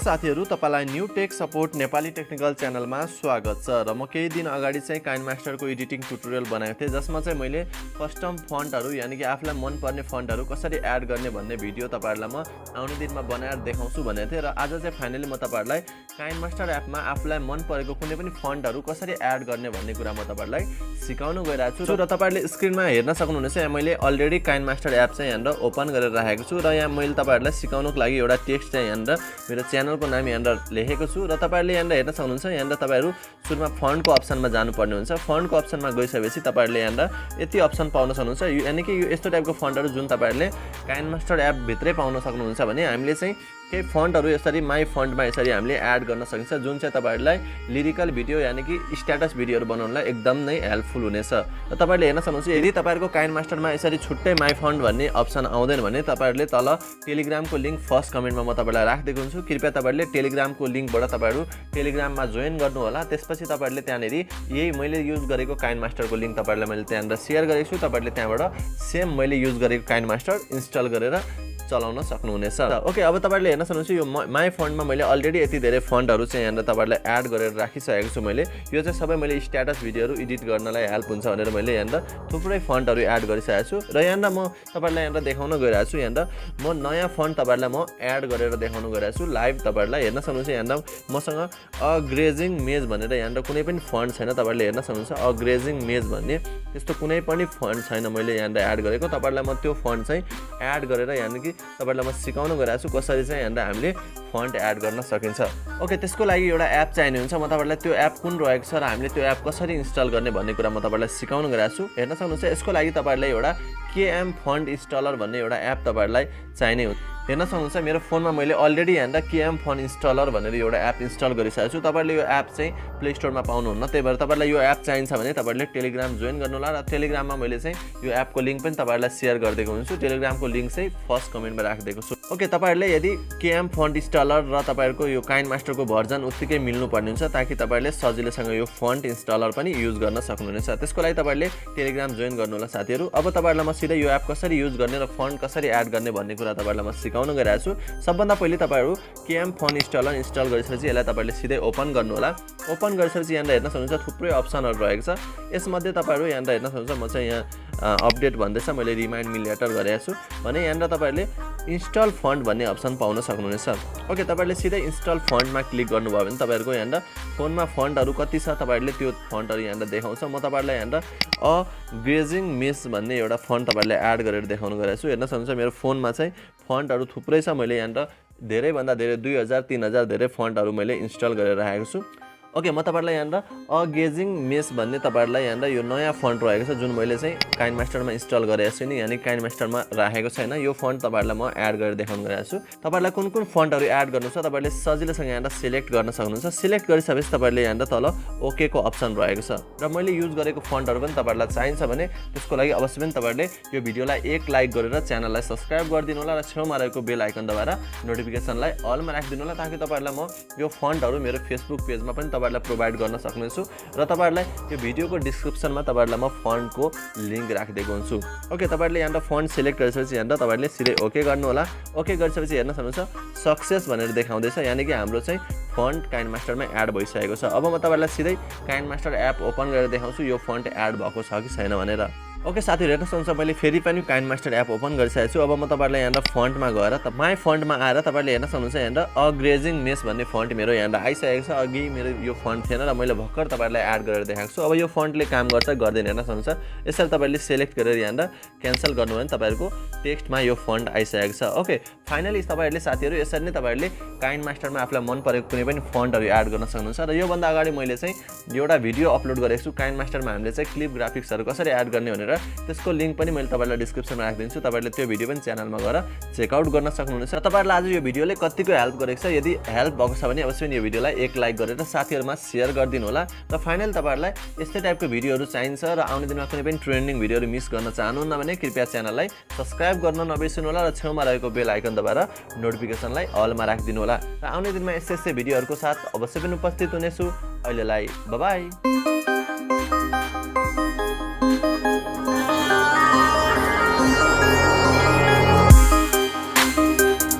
साथीहरु, तपाईलाई new tech support Nepali technical च्यानलमा स्वागत छ र म केही दिन अगाडि चाहिँ काइनमास्टरको एडिटिङ ट्युटोरियल बनाएको थिएँ जसमा चाहिँ मैले कस्टम फन्टहरु यानी कि आफुलाई मन पर्ने फन्टहरु कसरी एड गर्ने भन्ने भिडियो तपाईहरुलाई म आउने दिनमा बनाएर देखाउँछु भनेको थिएँ र आज चाहिँ फाइनली म तपाईहरुलाई काइनमास्टर एपमा आफुलाई मन परेको कुनै पनि फन्टहरु कसरी एड गर्ने भन्ने कुरा म तपाईहरुलाई सिकाउन गइरहेको छु र तपाईहरुले स्क्रिनमा हेर्न सक्नुहुनेछ यहाँ मैले अलरेडी काइनमास्टर एप चाहिँ यहाँ ओपन गरेर राखेको छु र यहाँ मैले तपाईहरुलाई सिकाउनको लागि एउटा टेक्स्ट चाहिँ यहाँ मेरो च्यानलको नाम यहाँ लेखेको छु र तपाईहरुले यहाँ हेर्न सक्नुहुन्छ यहाँ तपाईहरु सुरुमा फन्टको अप्सनमा जानुपर्ने हुन्छ फन्टको अप्सनमा गइसकेपछि तपाईहरुले यहाँ यति अप्सन पाउन सक्नुहुन्छ यानी कि यो यस्तो टाइपको फन्टहरु जुन तपाईहरुले काइनमास्टर एप भित्रै पाउन सक्नुहुन्छ भने हामीले चाहिँ केही फन्टहरु यसरी माई फन्टमा यसरी हामीले एड गर्न सकिन्छ जुन चाहिँ तपाईहरुलाई लिरिकल भिडियो यानी कि स्ट्याटस भिडियोहरु बनाउनलाई एकदम नै हेल्पफुल हुनेछ र तपाईहरुले हेर्न सक्नुहुन्छ यदि तपाईहरुको काइनमास्टरमा यसरी छुट्टै माई फन्ट भन्ने अप्सन आउँदैन भने तपाईहरुले तल टेलिग्रामको लिंक फर्स्ट कमेन्टमा म तपाईहरुलाई राखिदिएको हुन्छु कृपया तपाईहरुले टेलिग्रामको लिंकबाट तपाईहरु टेलिग्राममा जोइन गर्नु होला त्यसपछि तपाईहरुले त्यहाँनेरि यही मैले युज गरेको काइनमास्टरको लिंक तपाईहरुलाई मैले त्यहाँ शेयर गरेको छु तपाईहरुले त्यहाँबाट सेम मैले युज गरेको काइनमास्टर इन्स्टल गरेर चलाउन सक्नुहुनेछ ओके अब तपाईहरुले हेर्न सक्नुहुन्छ यो माई फन्टमा मैले अलरेडी यति धेरै फन्टहरु चाहिँ यहाँ तपाईहरुलाई एड गरेर राखिसकेको छु मैले यो चाहिँ सबै मैले स्ट्याटस भिडियोहरु एडिट गर्नलाई हेल्प हुन्छ भनेर मैले यहाँ थुप्रै फन्टहरु एड गरिसकेको छु र यहाँ म तपाईहरुलाई यहाँ देखाउन गइरहेको छु यहाँ म नयाँ फन्ट तपाईहरुलाई म एड गरेर देखाउन गइरहेको छु लाइभ तपाईहरुलाई हेर्न सक्नुहुन्छ यहाँ मसँग अग्रेजिङ मेज भनेर यहाँ कुनै पनि फन्ट छैन तपाईहरुले हेर्न सक्नुहुन्छ अग्रेजिङ मेज भन्ने त्यस्तो कुनै पनि फन्ट छैन मैले यहाँ एड गरेको तपाईहरुलाई म त्यो फन्ट चाहिँ एड गरेर यानी कि तपाईहरुलाई म सिकाउन गइरहेको छु कसरी चाहिँ यहाँ हामीले फन्ट एड गर्न सकिन्छ ओके त्यसको लागि एउटा एप चाहिने हुन्छ म तपाईहरुलाई त्यो एप कुन रहेको छ र हामीले त्यो एप कसरी इन्स्टल गर्ने भन्ने कुरा म तपाईहरुलाई सिकाउन गइरहेको छु हेर्न सक्नुहुन्छ यसको लागि तपाईहरुलाई एउटा केएम फन्ट इन्स्टलर भन्ने एउटा एप तपाईहरुलाई चाहिने हुन्छ हेर्न सक्नुहुन्छ मेरो फोनमा मैले अलरेडी यहाँ केएम फन्ट इन्स्टलर भनेर एउटा एप इन्स्टल गरिसकेको छु तपाईहरुले यो एप चाहिँ प्ले स्टोरमा पाउनुहुन्न त्यही भएर तपाईहरुलाई यो एप चाहिन्छ भने तपाईहरुले टेलिग्राम जोइन गर्नु होला र टेलिग्राममा मैले चाहिँ यो एपको लिंक पनि तपाईहरुलाई शेयर गरिदिएको हुन्छु टेलिग्रामको लिंक चाहिँ फर्स्ट कमेन्टमा राखिदिएको छु ओके तपाईहरुले यदि केएम फन्ट इन्स्टलर र तपाईहरुको यो काइनमास्टरको भर्जन उत्तिकै मिल्नु पर्ने हुन्छ ताकि तपाईहरुले सजिलैसँग यो फन्ट इन्स्टलर पनि युज गर्न सक्नुहुनेछ त्यसको लागि तपाईहरुले टेलिग्राम जोइन गर्नु होला साथीहरु अब तपाईहरुलाई म सिधै यो एप कसरी युज गर्ने र फन्ट कसरी एड गर्ने भन्ने कुरा तपाईहरुलाई म सिकाउन गइरहेको छु सबभन्दा पहिले तपाईहरु केएम फन्ट इन्स्टलर इन्स्टल गरिसकेपछि यसलाई तपाईहरुले सिधै ओपन गर्नु होला ओपन गरिसकेपछि यहाँ हेर्न सक्नुहुन्छ थुप्रै अप्सनहरु रहेको छ यसमध्ये तपाईहरु यहाँ हेर्न सक्नुहुन्छ म चाहिँ यहाँ अपडेट भन्दैछ मैले रिमाइन्ड मी लेटर गरेको छु भने यहाँ तपाईहरुले इन्स्टल फन्ट भन्ने अप्सन पाउन सक्नुहुनेछ ओके तपाईहरुले सिधै इन्स्टल फन्टमा क्लिक गर्नुभयो भने तपाईहरुको यहाँ फोनमा फन्टहरु कति छ तपाईहरुले त्यो फन्टहरु यहाँ देखाउँछ म तपाईहरुलाई यहाँ अग्रेजिङ मेस भन्ने एउटा फन्ट तपाईहरुले एड गरेर देखाउन गइरहेको छु हेर्न सक्नुहुन्छ मेरो फोनमा चाहिँ फन्टहरु थुप्रै छ मैले यहाँ धेरै भन्दा धेरै 2000 3000 धेरै फन्टहरु मैले इन्स्टल गरेर राखेको छु ओके म तपाईहरुलाई यहाँ अगेजिङ मेस भन्ने तपाईहरुलाई यहाँ यो नयाँ फन्ट रहेको छ जुन मैले चाहिँ काइनमास्टरमा इन्स्टल गरेको छु नि यानी काइनमास्टरमा राखेको छैन यो फन्ट तपाईहरुलाई म एड गरेर देखाउन गइरहेको छु तपाईहरुलाई कुन कुन फन्टहरु एड गर्नु छ तपाईहरुले सजिलैसँग यहाँ सिलेक्ट गर्न सक्नुहुन्छ सिलेक्ट गरिसकेपछि तपाईहरुले यहाँ तल ओके को अप्सन रहेको छ र मैले युज गरेको फन्टहरु पनि तपाईहरुलाई चाहिन्छ भने त्यसको लागि अवश्य पनि तपाईहरुले यो भिडियोलाई एक लाइक गरेर च्यानललाई सब्स्क्राइब गरिदिनु होला र छेउमा रहेको बेल आइकन दबाएर नोटिफिकेसनलाई अलमा राखिदिनु होला ताकि तपाईहरुलाई म यो फन्टहरु मेरो फेसबुक पेजमा पनि तपाईहरुलाई प्रोभाइड गर्न सक्नेछु र तपाईहरुलाई यो भिडियोको डिस्क्रिप्सनमा तपाईहरुलाई म फन्टको लिंक राखिदिएको हुन्छु ओके तपाईहरुले यहाँ फन्ट सिलेक्ट गरिसकेपछि यहाँ तपाईहरुले सिधै ओके गर्नु होला ओके गरिसकेपछि हेर्न सक्नुहुन्छ सक्सेस भनेर देखाउँदैछ यानी कि हाम्रो चाहिँ फन्ट काइनमास्टरमा एड भइसकेको छ अब म तपाईहरुलाई सिधै काइनमास्टर एप ओपन गरेर देखाउँछु यो फन्ट एड भएको छ कि छैन भनेर ओके साथीहरु हेर्न सक्नुहुन्छ मैले फेरि पनि काइनमास्टर एप ओपन गरिसकेको छु अब म तपाईहरुलाई यहाँ फन्टमा गएर माई फन्टमा आएर तपाईहरुले हेर्न सक्नुहुन्छ यहाँ अग्रेजिङ मेस भन्ने फन्ट मेरो यहाँ आइसकेको छ अघि मेरो यो फन्ट थिएन र मैले भर्खर तपाईहरुलाई एड गरेर देखाएको छु अब यो फन्टले काम गर्छ गर्दैन हेर्न सक्नुहुन्छ यसरी तपाईहरुले सिलेक्ट गरेर यहाँ क्यान्सल गर्नुभयो भने तपाईहरुको टेक्स्टमा यो फन्ट आइसकेको छ ओके फाइनली तपाईहरुले साथीहरु यसरी नै तपाईहरुले काइनमास्टरमा आफुलाई मन परेको कुनै पनि फन्टहरु एड गर्न सक्नुहुन्छ र यो भन्दा अगाडि मैले चाहिँ एउटा भिडियो अपलोड गरेको छु काइनमास्टरमा हामीले चाहिँ क्लिप ग्राफिक्सहरु कसरी एड गर्ने भनेर त्यसको लिंक पनि मैले तपाईहरुलाई डिस्क्रिप्सनमा राखिदिन्छु तपाईहरुले त्यो भिडियो पनि च्यानलमा गएर चेक आउट गर्न सक्नुहुनेछ तपाईहरुलाई आज यो भिडियोले कतिको हेल्प गरेको छ यदि हेल्प भएको छ भने अवश्य यो भिडियोलाई एक लाइक गरेर साथीहरुमा शेयर गरिदिनु होला र फाइनल तपाईहरुलाई यस्तै टाइपको भिडियोहरु चाहिन्छ र आउने दिनमा कुनै पनि ट्रेन्डिङ भिडियोहरु मिस गर्न चाहनुहुन्न भने कृपया च्यानललाई सब्स्क्राइब गर्न नबिर्सनु होला र छेउमा रहेको बेल आइकन दबाएर नोटिफिकेसनलाई अलमा राखिदिनु होला र आउने दिनमा यस्तै भिडियोहरुको साथ अवश्य पनि उपस्थित हुनेछु अहिलेलाई बाइ बाइ